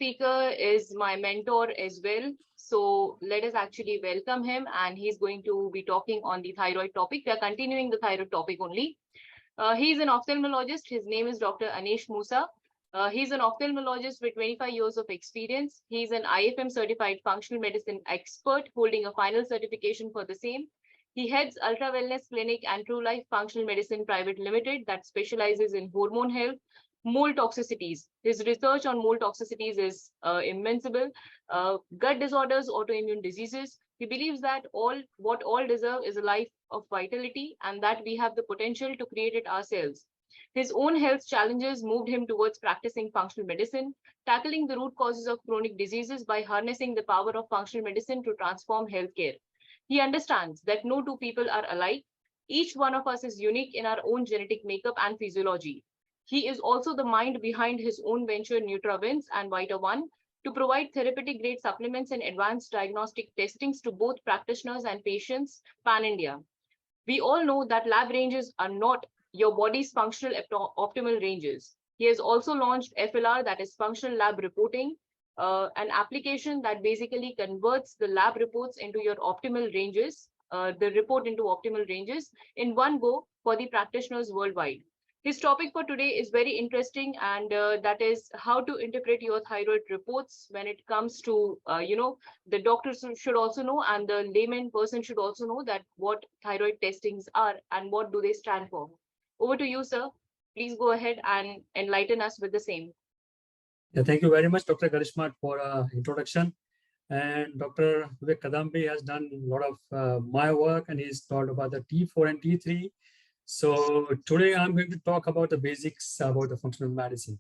speaker is my mentor as well. So let us actually welcome him, and he's going to be talking on the thyroid topic. We are continuing the thyroid topic only. He's an ophthalmologist. His name is Dr. Anish Musa. He's an ophthalmologist with 25 years of experience. He's an IFM certified functional medicine expert holding a final certification for the same. He heads Ultra Wellness Clinic and True Life Functional Medicine Private Limited that specializes in hormone health, mold toxicities. His research on mold toxicities is immensible. Gut disorders, autoimmune diseases. He believes that what all deserve is a life of vitality and that we have the potential to create it ourselves. His own health challenges moved him towards practicing functional medicine, tackling the root causes of chronic diseases by harnessing the power of functional medicine to transform healthcare. He understands that no two people are alike. Each one of us is unique in our own genetic makeup and physiology. He is also the mind behind his own venture, Nutrawins and Vitaone, to provide therapeutic grade supplements and advanced diagnostic testings to both practitioners and patients pan-India. We all know that lab ranges are not your body's functional optimal ranges. He has also launched FLR, that is functional lab reporting, an application that basically converts the lab reports into your optimal ranges, the report into optimal ranges in one go for the practitioners worldwide. His topic for today is very interesting, and that is how to interpret your thyroid reports when it comes to, the doctors should also know, and the layman person should also know that what thyroid testings are and what do they stand for. Over to you, sir. Please go ahead and enlighten us with the same. Yeah, thank you very much, Dr. Karishma, for introduction. And Dr. Vivek Kadambi has done a lot of my work, and he's taught about the T4 and T3. So today I'm going to talk about the basics about the functional medicine.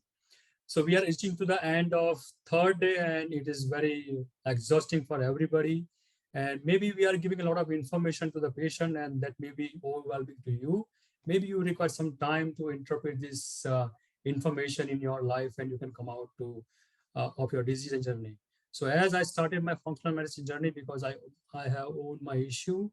So we are reaching to the end of third day, and it is very exhausting for everybody. And maybe we are giving a lot of information to the patient, and that may be overwhelming to you. Maybe you require some time to interpret this information in your life, and you can come out to of your disease journey. So as I started my functional medicine journey, because I have owned my issue,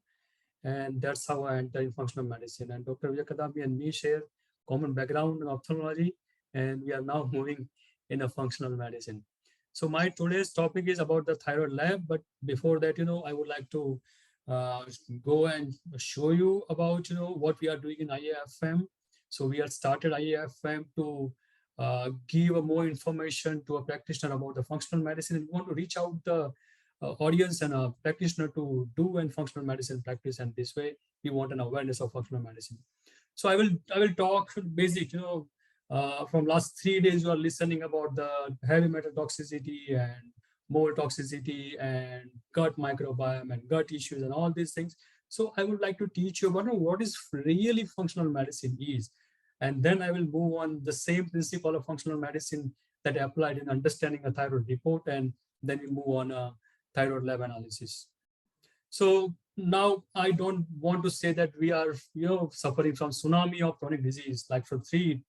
and that's how I entered in functional medicine. And Dr. Vivek Kadambi and me share common background in ophthalmology, and we are now moving in a functional medicine. So my today's topic is about the thyroid lab, but before that, I would like to go and show you about, what we are doing in IAFM. So we have started IAFM to give more information to a practitioner about the functional medicine, and we want to reach out the audience and a practitioner to do and functional medicine practice, and this way we want an awareness of functional medicine. So I will talk basic, from last 3 days you are listening about the heavy metal toxicity and mold toxicity and gut microbiome and gut issues and all these things. So I would like to teach you about what is really functional medicine is, and then I will move on the same principle of functional medicine that applied in understanding a thyroid report, and then we move on thyroid lab analysis. So now I don't want to say that we are, suffering from tsunami of chronic disease. Like for three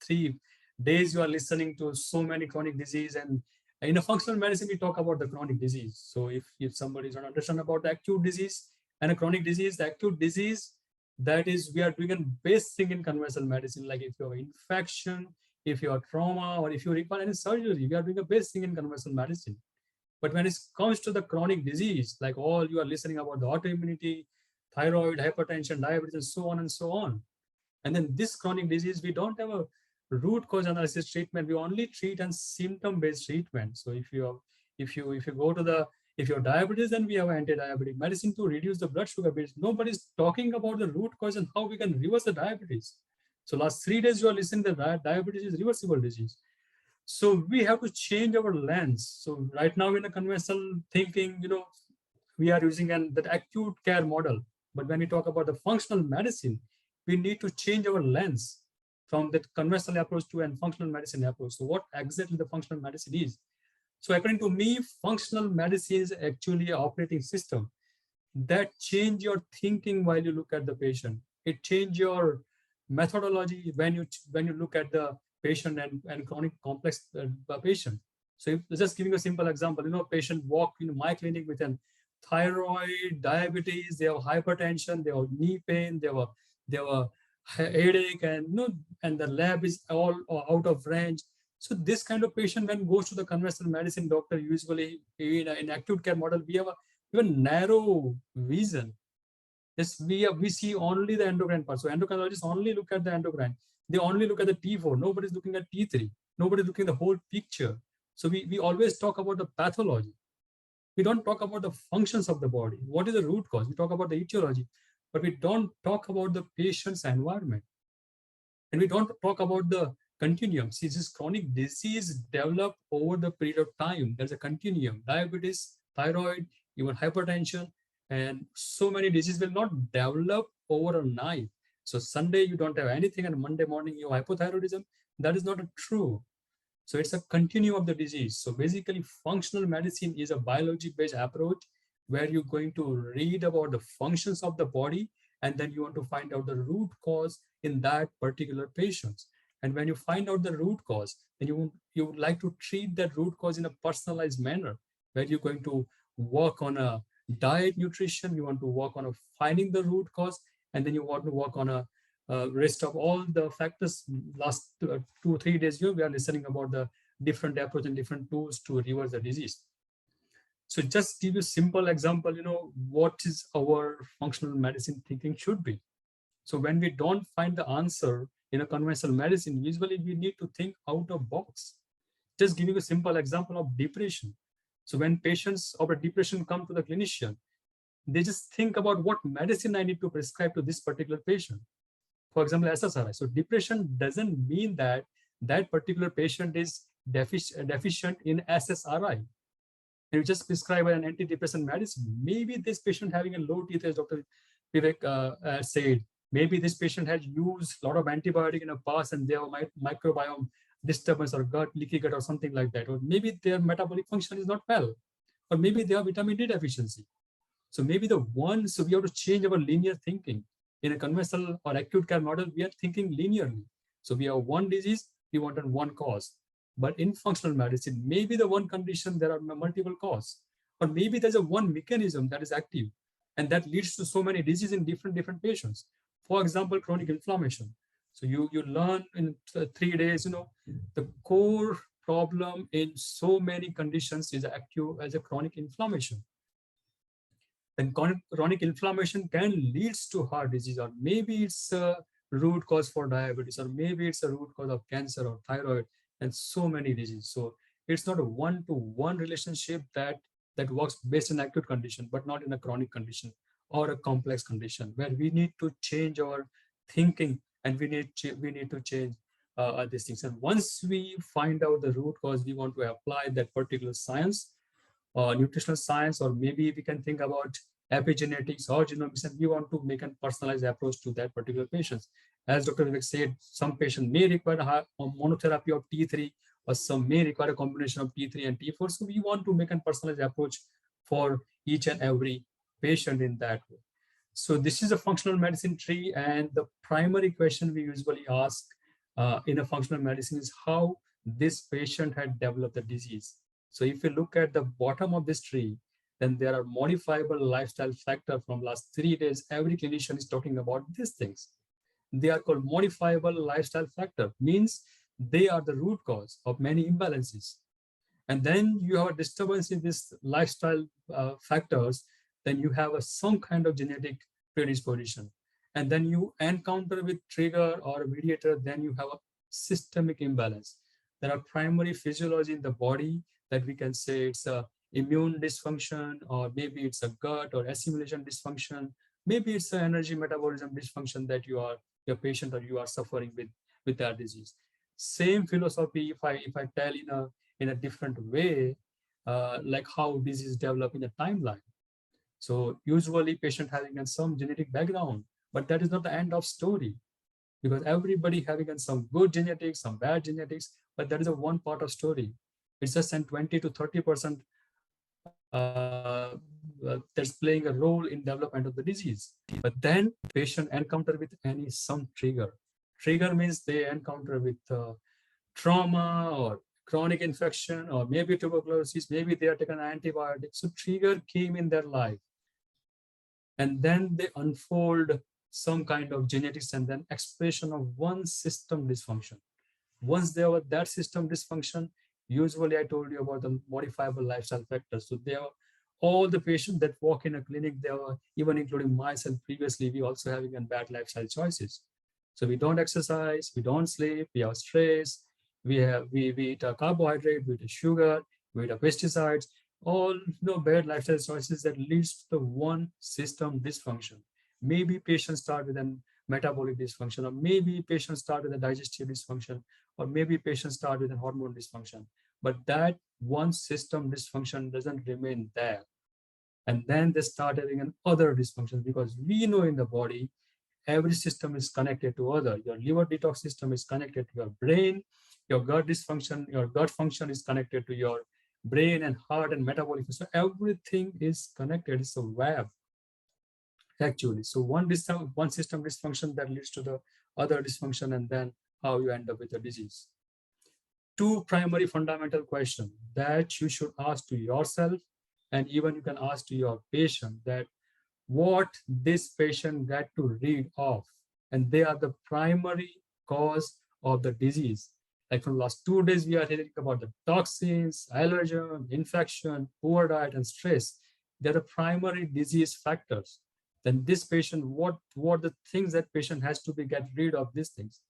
days, you are listening to so many chronic disease, and in a functional medicine, we talk about the chronic disease. So if somebody is not understand about the acute disease and a chronic disease, the acute disease, that is, we are doing a base thing in conventional medicine. Like if you have infection, if you have trauma, or if you require any surgery, we are doing a base thing in conventional medicine. But when it comes to the chronic disease, like all you are listening about the autoimmunity, thyroid, hypertension, diabetes, and so on and so on. And then this chronic disease, we don't have a root cause analysis treatment. We only treat and symptom-based treatment. So if you go to if you have diabetes, then we have anti-diabetic medicine to reduce the blood sugar. But nobody's talking about the root cause and how we can reverse the diabetes. So last 3 days you are listening that diabetes is reversible disease. So we have to change our lens. So right now in a conventional thinking, we are using that acute care model. But when we talk about the functional medicine, we need to change our lens from that conventional approach to a functional medicine approach. So what exactly the functional medicine is? So according to me, functional medicine is actually an operating system that change your thinking while you look at the patient. It change your methodology when you look at the patient and chronic complex patient. So just giving a simple example, patient walk in my clinic with an thyroid, diabetes, they have hypertension, they have knee pain, they have a headache, and and the lab is all out of range. So this kind of patient when goes to the conventional medicine doctor, usually in acute care model, we have a even narrow vision. Yes, we see only the endocrine part. So endocrinologists only look at the endocrine. They only look at the T4. Nobody's looking at T3. Nobody's looking at the whole picture. So we always talk about the pathology. We don't talk about the functions of the body. What is the root cause? We talk about the etiology, but we don't talk about the patient's environment. And we don't talk about the continuum. See, this chronic disease develop over the period of time. There's a continuum. Diabetes, thyroid, even hypertension, and so many diseases will not develop over a night. So Sunday you don't have anything, and Monday morning you have hypothyroidism. That is not true. So it's a continuum of the disease. So basically, functional medicine is a biology-based approach where you're going to read about the functions of the body, and then you want to find out the root cause in that particular patient. And when you find out the root cause, then you would like to treat that root cause in a personalized manner, where you're going to work on a diet, nutrition, you want to work on a finding the root cause, and then you want to work on a rest of all the factors. Last 2 3 days here we are listening about the different approach and different tools to reverse the disease. So just give you a simple example, what is our functional medicine thinking should be. So when we don't find the answer in a conventional medicine, usually we need to think out of box. Just giving a simple example of depression. So when patients of a depression come to the clinician, they just think about what medicine I need to prescribe to this particular patient. For example, SSRI. So depression doesn't mean that that particular patient is deficient in SSRI. And you just prescribe an antidepressant medicine. Maybe this patient having a low T3, as Dr. Vivek said, maybe this patient has used a lot of antibiotic in the past and they have microbiome disturbance or gut, leaky gut or something like that. Or maybe their metabolic function is not well. Or maybe they have vitamin D deficiency. So maybe so we have to change our linear thinking. In a conventional or acute care model, we are thinking linearly. So we have one disease, we want one cause. But in functional medicine, maybe the one condition, there are multiple causes. Or maybe there's a one mechanism that is active and that leads to so many diseases in different patients. For example, chronic inflammation. So you learn in 3 days, the core problem in so many conditions is acute as a chronic inflammation. Then chronic inflammation can lead to heart disease, or maybe it's a root cause for diabetes, or maybe it's a root cause of cancer or thyroid, and so many diseases. So it's not a one-to-one relationship that works based on acute condition, but not in a chronic condition or a complex condition where we need to change our thinking and we need to change these things. And once we find out the root cause, we want to apply that particular science, nutritional science, or maybe we can think about epigenetics or genomics, and we want to make a personalized approach to that particular patient. As Dr. Vivek said, some patient may require a monotherapy of T3, or some may require a combination of T3 and T4. So we want to make a personalized approach for each and every patient in that way. So this is a functional medicine tree, and the primary question we usually ask in a functional medicine is how this patient had developed the disease. So if you look at the bottom of this tree, then there are modifiable lifestyle factors. From last 3 days, every clinician is talking about these things. They are called modifiable lifestyle factor, means they are the root cause of many imbalances. And then you have a disturbance in these lifestyle factors, then you have some kind of genetic predisposition. And then you encounter with trigger or mediator, then you have a systemic imbalance. There are primary physiology in the body that we can say it's a immune dysfunction, or maybe it's a gut or assimilation dysfunction, maybe it's an energy metabolism dysfunction that your patient or you are suffering with that disease. Same philosophy if I tell in a different way, like how disease develop in a timeline. So usually patient having some genetic background, but that is not the end of story, because everybody having some good genetics, some bad genetics, but that is a one part of story. It's just 20 to 30% that's playing a role in development of the disease. But then patient encounter with some trigger. Trigger means they encounter with trauma or chronic infection, or maybe tuberculosis, maybe they are taken antibiotics. So trigger came in their life. And then they unfold some kind of genetics and then expression of one system dysfunction. Once there was that system dysfunction, usually I told you about the modifiable lifestyle factors. So there are all the patients that walk in a clinic, they are, even including myself previously, we also having a bad lifestyle choices. So we don't exercise, we don't sleep, we have stress, we eat a carbohydrate, we eat a sugar, we eat a pesticides, all bad lifestyle choices that leads to the one system dysfunction. Maybe patients start with an metabolic dysfunction, or maybe patients start with a digestive dysfunction, or maybe patients start with a hormone dysfunction. But that one system dysfunction doesn't remain there. And then they start having an other dysfunction, because we know in the body, every system is connected to other. Your liver detox system is connected to your brain. Your gut dysfunction, your gut function is connected to your brain and heart and metabolic. So everything is connected. It's a web, actually. So one system dysfunction that leads to the other dysfunction, and then how you end up with a disease. Two primary fundamental questions that you should ask to yourself, and even you can ask to your patient, that what this patient got to read off, and they are the primary cause of the disease. Like from the last 2 days, we are hearing about the toxins, allergen, infection, poor diet, and stress. They're the primary disease factors. Then this patient, what the things that patient has to be get rid of these things.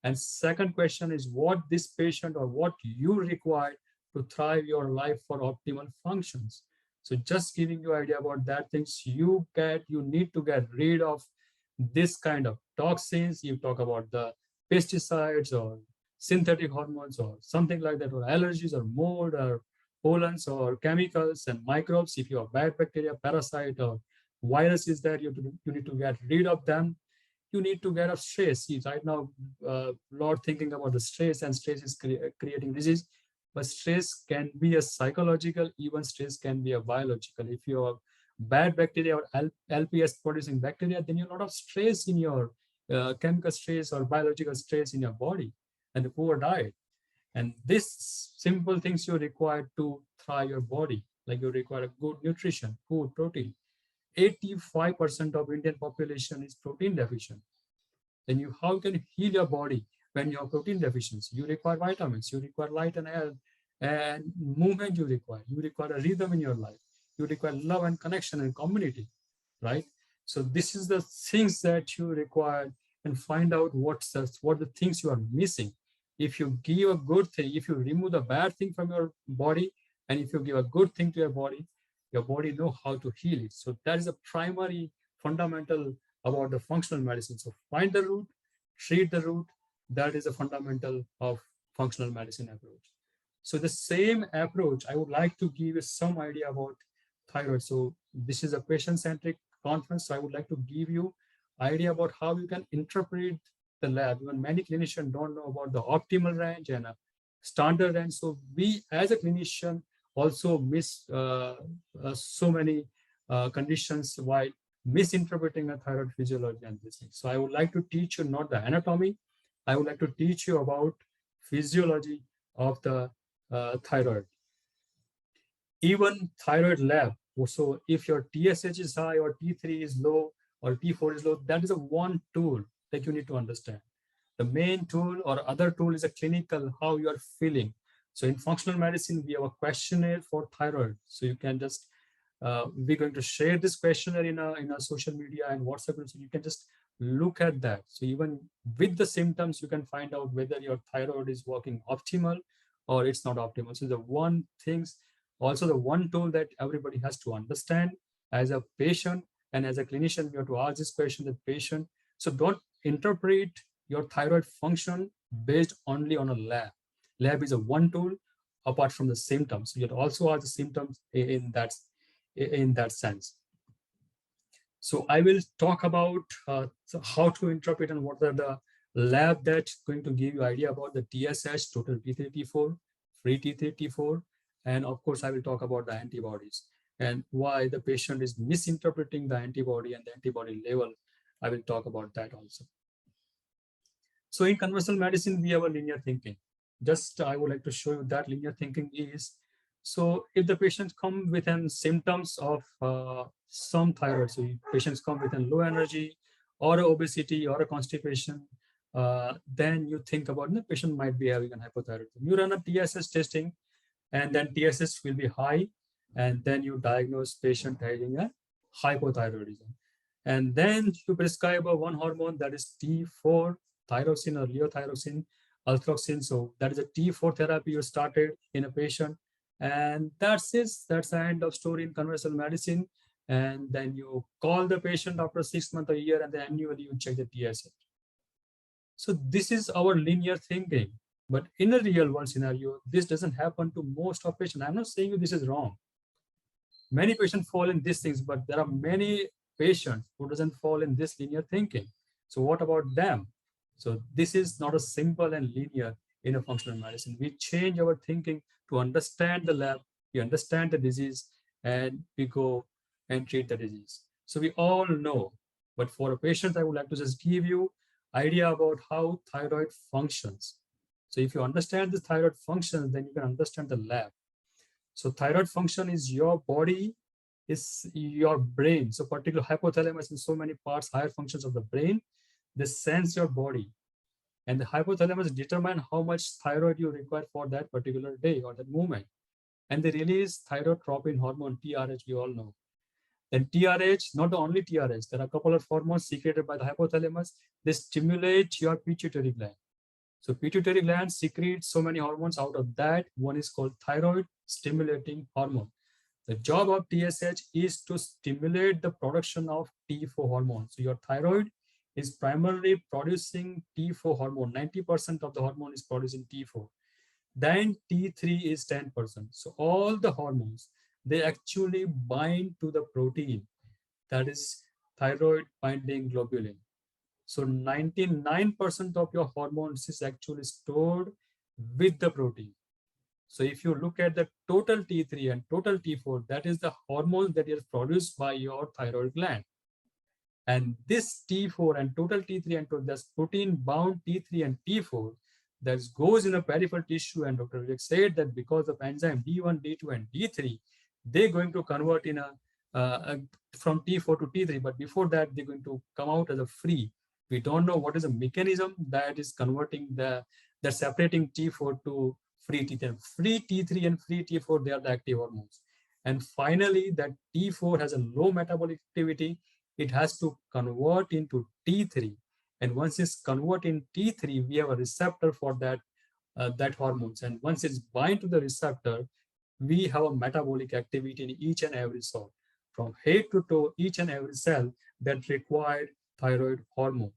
And second question is what this patient or what you require to thrive your life for optimal functions. So just giving you idea about that things you need to get rid of this kind of toxins. You talk about the pesticides or synthetic hormones or something like that, or allergies or mold or pollens or chemicals and microbes. If you have bad bacteria, parasite or viruses there, you need to get rid of them. You need to get off stress. See, right now, lot thinking about the stress, and stress is creating disease. But stress can be a psychological, even stress can be a biological. If you have bad bacteria or LPS producing bacteria, then you have a lot of stress in your chemical stress or biological stress in your body, and the poor diet. And this simple things you require to thrive your body, like you require a good nutrition, food, protein. 85% of Indian population is protein deficient. Then how can you heal your body when you have protein deficiency? You require vitamins, you require light and air and movement. You require a rhythm in your life. You require love and connection and community, right? So this is the things that you require, and find out what the things you are missing. If you give a good thing, if you remove the bad thing from your body, and if you give a good thing to your body know how to heal it. So that is a primary fundamental about the functional medicine. So find the root, treat the root. That is a fundamental of functional medicine approach. So the same approach, I would like to give you some idea about thyroid. So this is a patient-centric conference. So I would like to give you idea about how you can interpret the lab. Even many clinicians don't know about the optimal range and a standard range. So we as a clinician also miss so many conditions while misinterpreting a thyroid physiology and this thing. So I would like to teach you not the anatomy. I would like to teach you about physiology of the thyroid. Even thyroid lab. So if your TSH is high or T3 is low or T4 is low, that is a one tool that you need to understand. The main tool or other tool is a clinical, how you are feeling. So in functional medicine, we have a questionnaire for thyroid. So you can just, we're going to share this questionnaire in a social media and WhatsApp. So you can just look at that. So even with the symptoms, you can find out whether your thyroid is working optimal or it's not optimal. So the one things, also the one tool that everybody has to understand as a patient and as a clinician, we have to ask this question to the patient. So don't interpret your thyroid function based only on a lab. Lab is a one tool apart from the symptoms. You also ask the symptoms in that sense. So I will talk about how to interpret and what are the lab that's going to give you idea about the TSH, total T3, T4, free T3, T4. And of course, I will talk about the antibodies and why the patient is misinterpreting the antibody and the antibody level. I will talk about that also. So in conventional medicine, we have a linear thinking. Just I would like to show you that linear thinking is, so if the patients come with symptoms of some thyroid, so patients come with a low energy or obesity or a constipation then you think about the patient might be having a hypothyroidism. You run a TSS testing, and then TSS will be high, and then you diagnose patient having a hypothyroidism. And then you prescribe a one hormone, that is T4, thyroxine or levothyroxine, althroxine. So that is a T4 therapy you started in a patient. And that's it. That's the end of story in conventional medicine. And then you call the patient after 6 months or a year, and then annually you check the TSH. So this is our linear thinking. But in a real world scenario, this doesn't happen to most of patients. I'm not saying this is wrong. Many patients fall in these things, but there are many patients who doesn't fall in this linear thinking. So what about them? So this is not a simple and linear in a functional medicine. We change our thinking to understand the lab, we understand the disease, and we go and treat the disease. So we all know, but for a patient, I would like to just give you idea about how thyroid functions. So if you understand the thyroid functions, then you can understand the lab. So thyroid function is your body, is your brain. So particular hypothalamus and so many parts, higher functions of the brain, they sense your body. And the hypothalamus determine how much thyroid you require for that particular day or that moment. And they release thyrotropin hormone, TRH, we all know. Then TRH, not the only TRH, there are a couple of hormones secreted by the hypothalamus. They stimulate your pituitary gland. So pituitary gland secretes so many hormones. Out of that, one is called thyroid stimulating hormone. The job of TSH is to stimulate the production of T4 hormone. So your thyroid is primarily producing T4 hormone. 90% of the hormone is producing T4. Then T3 is 10%. So all the hormones, they actually bind to the protein, that is thyroid binding globulin. So 99% of your hormones is actually stored with the protein. So if you look at the total T3 and total T4, that is the hormones that is produced by your thyroid gland. And this T4 and total T3 and total, that's protein bound T3 and T4 that goes in a peripheral tissue. And Dr. Vivek said that because of enzyme D1, D2, and D3, they're going to convert in from T4 to T3. But before that, they're going to come out as a free. We don't know what is the mechanism that is converting the separating T4 to free T3. Free T3 and free T4, they are the active hormones. And finally, that T4 has a low metabolic activity. It has to convert into T3. And once it's converted in T3, we have a receptor for that hormones. And once it's bind to the receptor, we have a metabolic activity in each and every cell. From head to toe, each and every cell that required thyroid hormone.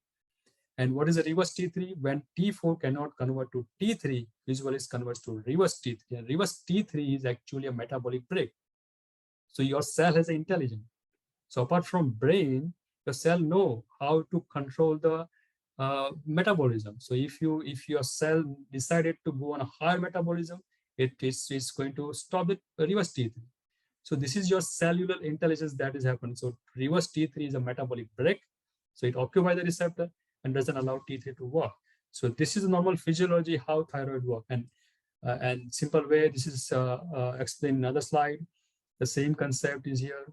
And what is a reverse T3? When T4 cannot convert to T3, usually it converts to reverse T3. And reverse T3 is actually a metabolic brake. So your cell has an intelligence. So apart from brain, your cell know how to control the metabolism. So if your cell decided to go on a higher metabolism, it is going to stop the reverse T3. So this is your cellular intelligence that is happening. So reverse T3 is a metabolic brake. So it occupies the receptor and doesn't allow T3 to work. So this is a normal physiology how thyroid work. And simple way, this is explained in another slide. The same concept is here.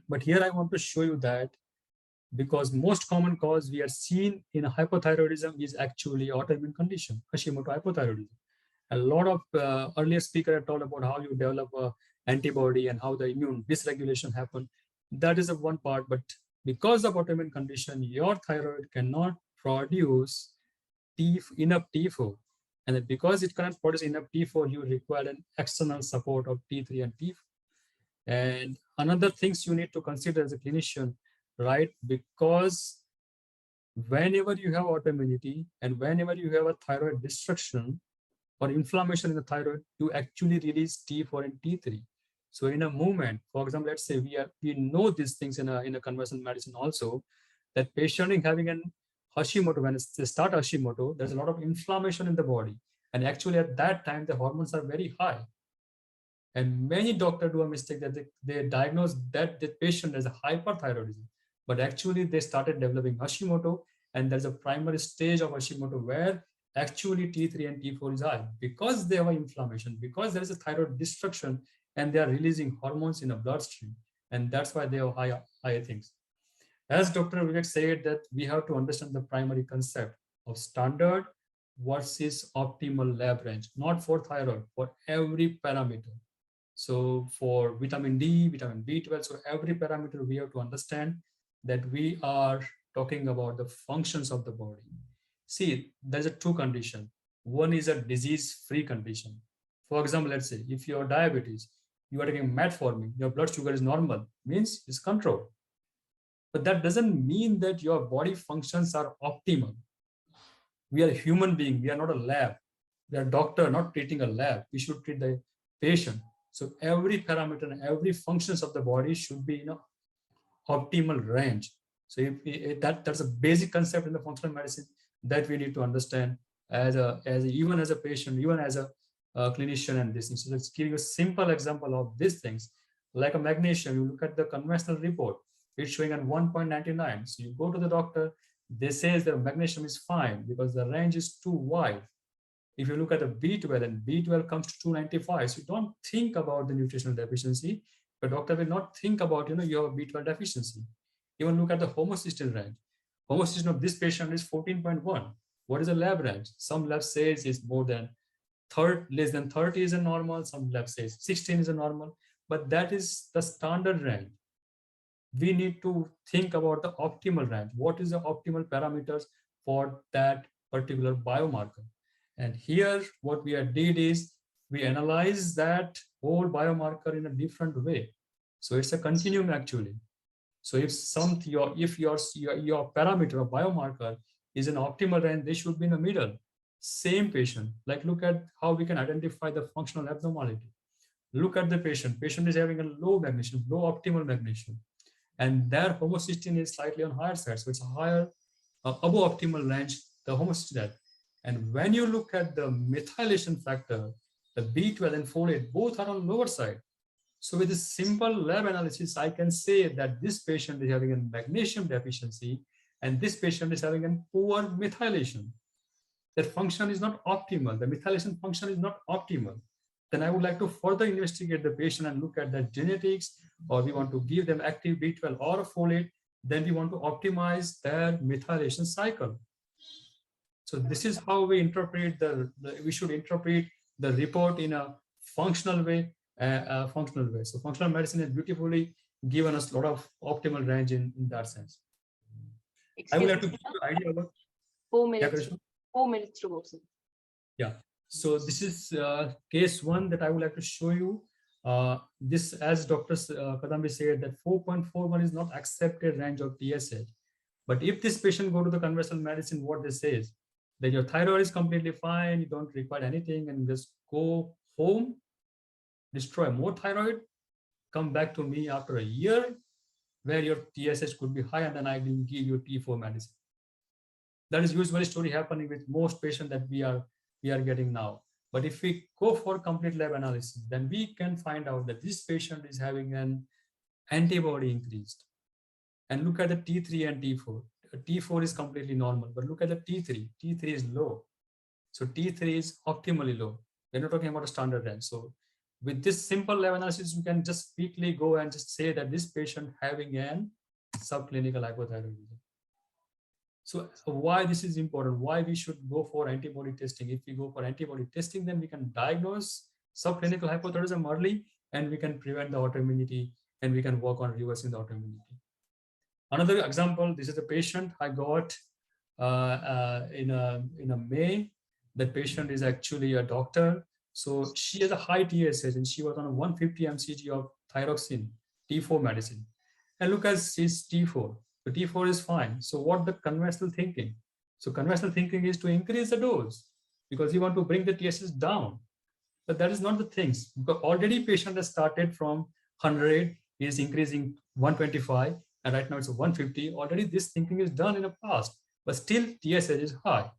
But here I want to show you that because most common cause we are seen in hypothyroidism is actually autoimmune condition, Hashimoto hypothyroidism. A lot of earlier speaker had told about how you develop a antibody and how the immune dysregulation happen. That is the one part, but because of autoimmune condition, your thyroid cannot produce enough T4. And then because it cannot produce enough T4, you require an external support of T3 and T4. And another things you need to consider as a clinician, right? Because whenever you have autoimmunity and whenever you have a thyroid destruction or inflammation in the thyroid, you actually release T4 and T3. So in a movement, for example, let's say we know these things in a conventional medicine also, that patient is having an Hashimoto, when they start Hashimoto, there's a lot of inflammation in the body. And actually at that time, the hormones are very high. And many doctors do a mistake that they diagnose that the patient as a hyperthyroidism, but actually they started developing Hashimoto, and there's a primary stage of Hashimoto where actually T3 and T4 is high because they have inflammation, because there is a thyroid destruction, and they are releasing hormones in the bloodstream, and that's why they have higher things. As Dr. Vivek said, that we have to understand the primary concept. of standard versus optimal lab range, not for thyroid, for every parameter. So for vitamin D, vitamin B12, so every parameter we have to understand that we are talking about the functions of the body. See, there's a two condition. One is a disease-free condition. For example, let's say if you have diabetes, you are taking metformin, your blood sugar is normal, means it's controlled. But that doesn't mean that your body functions are optimal. We are a human being, we are not a lab. We are a doctor, not treating a lab. We should treat the patient. So every parameter and every functions of the body should be in an optimal range. So if that's a basic concept in the functional medicine that we need to understand even as a patient, even as a clinician and this thing. So let's give you a simple example of these things. Like a magnesium, you look at the conventional report, it's showing at 1.99. So you go to the doctor, they say the magnesium is fine because the range is too wide. If you look at the B12 and B12 comes to 295, so you don't think about the nutritional deficiency. The doctor will not think about your B12 deficiency. Even look at the homocysteine range. Homocysteine of this patient is 14.1. What is the lab range? Some lab says is more than less than 30 is a normal. Some lab says 16 is a normal, but that is the standard range. We need to think about the optimal range. What is the optimal parameters for that particular biomarker? And here, what we did is we analyze that whole biomarker in a different way. So it's a continuum actually. So if your parameter or biomarker is an optimal range, they should be in the middle. Same patient, like look at how we can identify the functional abnormality. Look at the patient. Patient is having a low magnesium, low optimal magnesium, and their homocysteine is slightly on higher side. So it's a higher above optimal range, the homocysteine. And when you look at the methylation factor, the B12 and folate both are on lower side. So with this simple lab analysis, I can say that this patient is having a magnesium deficiency and this patient is having a poor methylation. That function is not optimal. The methylation function is not optimal. Then I would like to further investigate the patient and look at the genetics, or we want to give them active B12 or a folate. Then we want to optimize their methylation cycle. So this is how we interpret we should interpret the report in a functional way. So functional medicine has beautifully given us a lot of optimal range in that sense. I would like to give you an idea about 4 minutes. 4 minutes to go. Yeah. So this is case one that I would like to show you. This, as Dr. Kadambi said, that 4.41 is not accepted range of TSH. But if this patient go to the conventional medicine, what they say is that your thyroid is completely fine, you don't require anything, and just go home, destroy more thyroid, come back to me after a year where your TSH could be high, and then I will give you T4 medicine. That is usually story happening with most patients that we are getting now. But if we go for complete lab analysis, then we can find out that this patient is having an antibody increased. And look at the T3 and T4. T4 is completely normal, but look at the T3. T3 is low. So T3 is optimally low. We're not talking about a standard range. So with this simple lab analysis, we can just quickly go and just say that this patient having an subclinical hypothyroidism. So why this is important, why we should go for antibody testing. If we go for antibody testing, then we can diagnose subclinical hypothyroidism early, and we can prevent the autoimmunity, and we can work on reversing the autoimmunity. Another example, this is a patient I got in a May. That patient is actually a doctor. So she has a high TSH and she was on a 150 mcg of thyroxine, T4 medicine. And look at she's T4. So T4 is fine. So what the conventional thinking? So conventional thinking is to increase the dose because you want to bring the TSH down. But that is not the things. Because already patient has started from 100, is increasing 125, and right now it's a 150. Already this thinking is done in the past, but still TSH is high.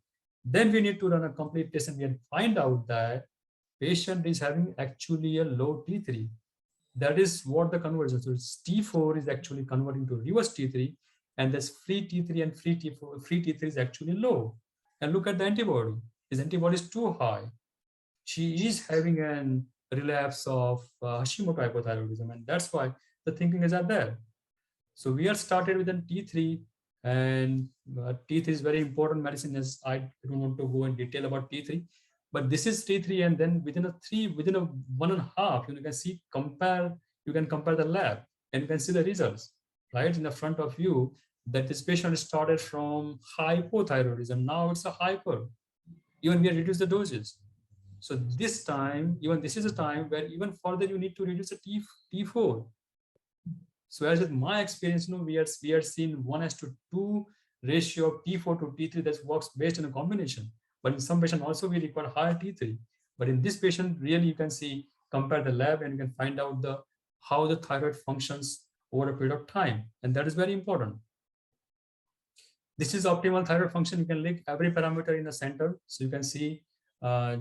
Then we need to run a complete test and we find out that patient is having actually a low T3. That is what the conversion. So T4 is actually converting to reverse T3, and this free T3 and free T4, free T3 is actually low. And look at the antibody. His antibody is too high. She is having a relapse of Hashimoto hypothyroidism, and that's why the thinking is out there. So we are started with a T3 And T3 is very important medicine, as I don't want to go in detail about T3, but this is T3, and then within a 1.5, you can see you can compare the lab and you can see the results right in the front of you, that this patient started from hypothyroidism, now it's a hyper. Even we have reduced the doses. So this time, even this is a time where even further you need to reduce the T4. So as with my experience, we are seen 1:2 ratio of T4 to T3 that works based on a combination. But in some patients also we require higher T3. But in this patient, really you can see, compare the lab and you can find out how the thyroid functions over a period of time. And that is very important. This is optimal thyroid function. You can link every parameter in the center. So you can see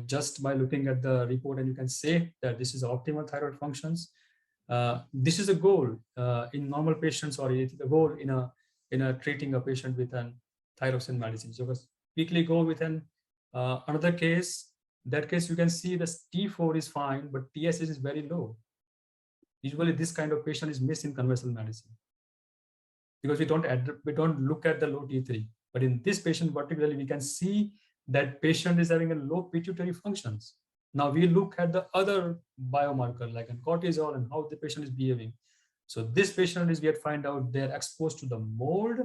just by looking at the report, and you can say that this is optimal thyroid functions. This is a goal in normal patients, or it's the goal in a treating a patient with an thyroxine medicine. So quickly go with another case. That case you can see the T4 is fine, but TSH is very low. Usually this kind of patient is missed in conventional medicine because we don't look at the low T3. But in this patient particularly, we can see that patient is having a low pituitary functions. Now we look at the other biomarker like cortisol and how the patient is behaving. So this patient is yet find out they're exposed to the mold,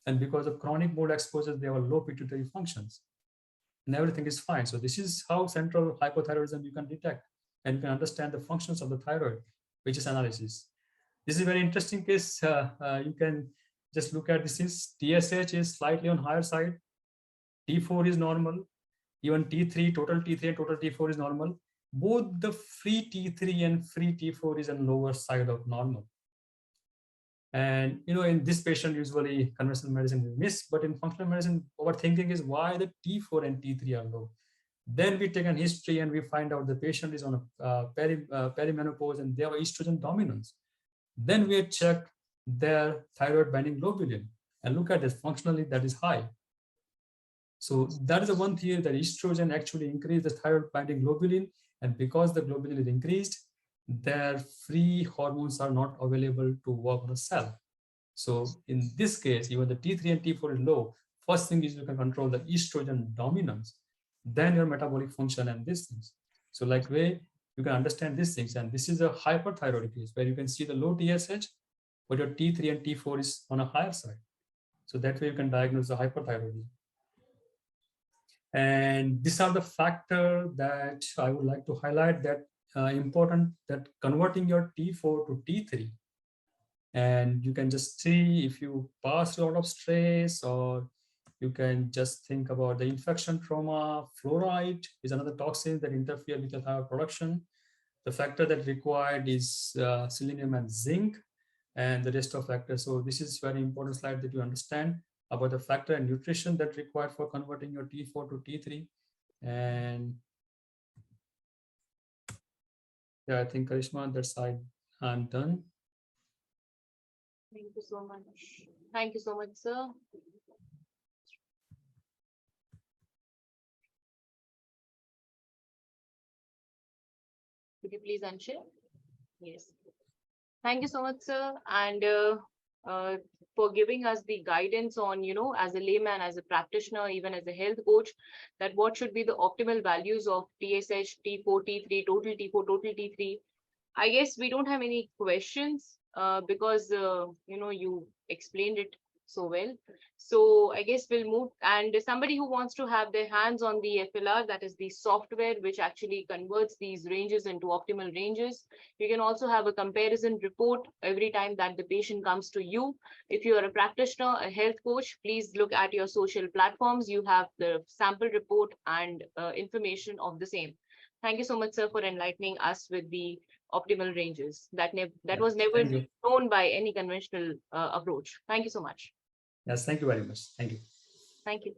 and because of chronic mold exposure, they have low pituitary functions, and everything is fine. So this is how central hypothyroidism you can detect, and you can understand the functions of the thyroid, which is analysis. This is a very interesting case. You can just look at this. Is TSH is slightly on higher side, T4 is normal, even T3, total T3 and total T4 is normal. Both the free T3 and free T4 is on lower side of normal. And in this patient, usually conventional medicine is missed, but in functional medicine, our thinking is why the T4 and T3 are low. Then we take an history and we find out the patient is on a perimenopause and they have estrogen dominance. Then we check their thyroid binding globulin and look at this, functionally that is high. So that is the one theory, that estrogen actually increases the thyroid binding globulin, and because the globulin is increased, their free hormones are not available to work on a cell. So in this case, even the T3 and T4 is low. First thing is you can control the estrogen dominance, then your metabolic function and these things. So like way you can understand these things, and this is a hyperthyroid case where you can see the low TSH, but your T3 and T4 is on a higher side. So that way you can diagnose the hyperthyroidism. And these are the factors that I would like to highlight that important, that converting your T4 to T3. And you can just see if you pass a lot of stress, or you can just think about the infection trauma. Fluoride is another toxin that interfere with the thyroid production. The factor that required is selenium and zinc, and the rest of factors. So this is very important slide that you understand about the factor and nutrition that required for converting your T4 to T3. And yeah, I think Karishma, that side I'm done. Thank you so much. Thank you so much, sir. Could you please unshare? Yes. Thank you so much, sir. And for giving us the guidance on, as a layman, as a practitioner, even as a health coach, that what should be the optimal values of TSH, T4, T3, total T4, total T3. I guess we don't have any questions because, you explained it so well. So I guess we'll move. And somebody who wants to have their hands on the FLR, that is the software which actually converts these ranges into optimal ranges. You can also have a comparison report every time that the patient comes to you. If you are a practitioner, a health coach, please look at your social platforms. You have the sample report and information of the same. Thank you so much, sir, for enlightening us with the optimal ranges. That was never known by any conventional approach. Thank you so much. Yes, thank you very much. Thank you. Thank you.